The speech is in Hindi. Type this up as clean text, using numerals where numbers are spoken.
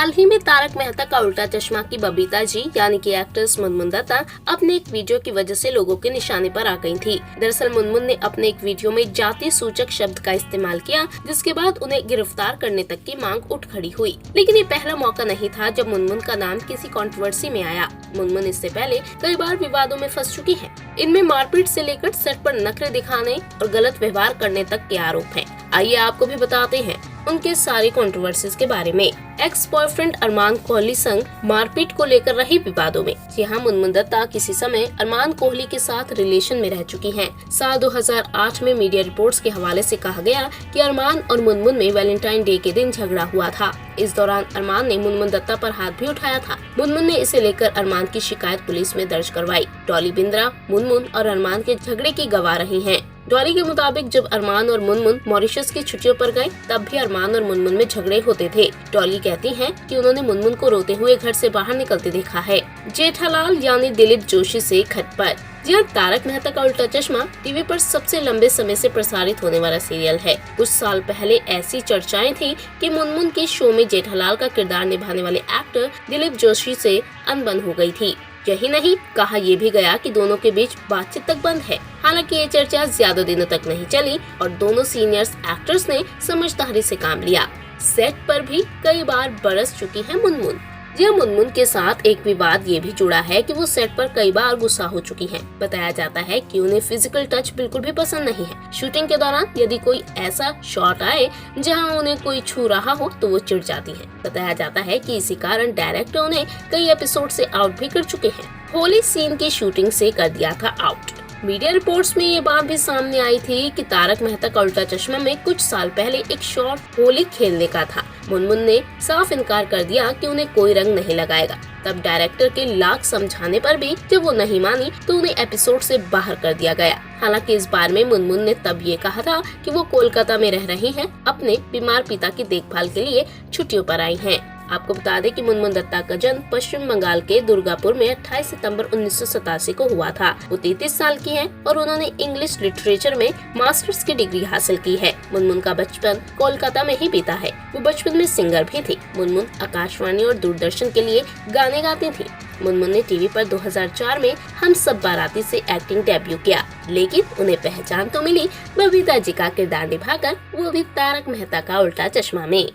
हाल ही में तारक मेहता का उल्टा चश्मा की बबीता जी यानी कि एक्ट्रेस मुनमुन दत्ता अपने एक वीडियो की वजह से लोगों के निशाने पर आ गई थी। दरअसल मुनमुन ने अपने एक वीडियो में जाति सूचक शब्द का इस्तेमाल किया, जिसके बाद उन्हें गिरफ्तार करने तक की मांग उठ खड़ी हुई। लेकिन ये पहला मौका नहीं था जब मुनमुन का नाम किसी कंट्रोवर्सी में आया। मुनमुन इससे पहले कई बार विवादों में फंस चुकी है। इनमें मारपीट से लेकर सेट पर नखरे दिखाने और गलत व्यवहार करने तक के आरोप हैं। आइए आपको भी बताते हैं उनके सारी कंट्रोवर्सीज के बारे में। एक्स बॉयफ्रेंड अरमान कोहली संग मारपीट को लेकर रही विवादों में। जी हाँ, मुनमुन दत्ता किसी समय अरमान कोहली के साथ रिलेशन में रह चुकी हैं। साल 2008 में मीडिया रिपोर्ट्स के हवाले से कहा गया कि अरमान और मुनमुन में वैलेंटाइन डे के दिन झगड़ा हुआ था। इस दौरान अरमान ने मुनमुन दत्ता पर हाथ भी उठाया था। मुनमुन ने इसे लेकर अरमान की शिकायत पुलिस में दर्ज करवाई। डॉली बिंद्रा मुनमुन और अरमान के झगड़े की गवाह रही हैं। डॉली के मुताबिक जब अरमान और मुनमुन मॉरिशस की छुट्टियों पर गए, तब भी अरमान और मुनमुन में झगड़े होते थे। डॉली कहती हैं कि उन्होंने मुनमुन को रोते हुए घर से बाहर निकलते देखा है। जेठालाल यानी दिलीप जोशी से खटपट। जी हाँ, तारक मेहता का उल्टा चश्मा टीवी पर सबसे लंबे समय से प्रसारित होने वाला सीरियल है। कुछ साल पहले ऐसी चर्चाएं थी कि मुनमुन के शो में जेठालाल का किरदार निभाने वाले एक्टर दिलीप जोशी से अनबन हो गई थी। यही नहीं, कहा यह भी गया कि दोनों के बीच बातचीत तक बंद है। हालांकि ये चर्चा ज्यादा दिनों तक नहीं चली और दोनों सीनियर्स एक्टर्स ने समझदारी से काम लिया। सेट पर भी कई बार बरस चुकी है मुनमुन। जी मुनमुन के साथ एक विवाद ये भी जुड़ा है कि वो सेट पर कई बार गुस्सा हो चुकी हैं। बताया जाता है कि उन्हें फिजिकल टच बिल्कुल भी पसंद नहीं है। शूटिंग के दौरान यदि कोई ऐसा शॉट आए जहां उन्हें कोई छू रहा हो तो वो चिढ़ जाती हैं। बताया जाता है कि इसी कारण डायरेक्टर उन्हें कई एपिसोड से आउट भी कर चुके हैं। होली सीन की शूटिंग से कर दिया था आउट। मीडिया रिपोर्ट्स में ये बात भी सामने आई थी कि तारक मेहता का उल्टा चश्मा में कुछ साल पहले एक शॉट होली खेलने का था। मुनमुन ने साफ इनकार कर दिया कि उन्हें कोई रंग नहीं लगाएगा। तब डायरेक्टर के लाख समझाने पर भी जब वो नहीं मानी तो उन्हें एपिसोड से बाहर कर दिया गया। हालांकि इस बार में मुनमुन ने तब ये कहा था कि वो कोलकाता में रह रही हैं, अपने बीमार पिता की देखभाल के लिए छुट्टियों पर आई हैं। आपको बता दें कि मुनमुन दत्ता का जन्म पश्चिम बंगाल के दुर्गापुर में 28 सितंबर 1987 को हुआ था। वो 33 साल की हैं और उन्होंने इंग्लिश लिटरेचर में मास्टर्स की डिग्री हासिल की है। मुनमुन का बचपन कोलकाता में ही बीता है। वो बचपन में सिंगर भी थी। मुनमुन आकाशवाणी और दूरदर्शन के लिए गाने गाती थी। मुनमुन ने टीवी पर 2004 में हम सब बाराती से एक्टिंग डेब्यू किया, लेकिन उन्हें पहचान तो मिली बबीता जी का किरदार निभाकर, वो भी तारक मेहता का उल्टा चश्मा में।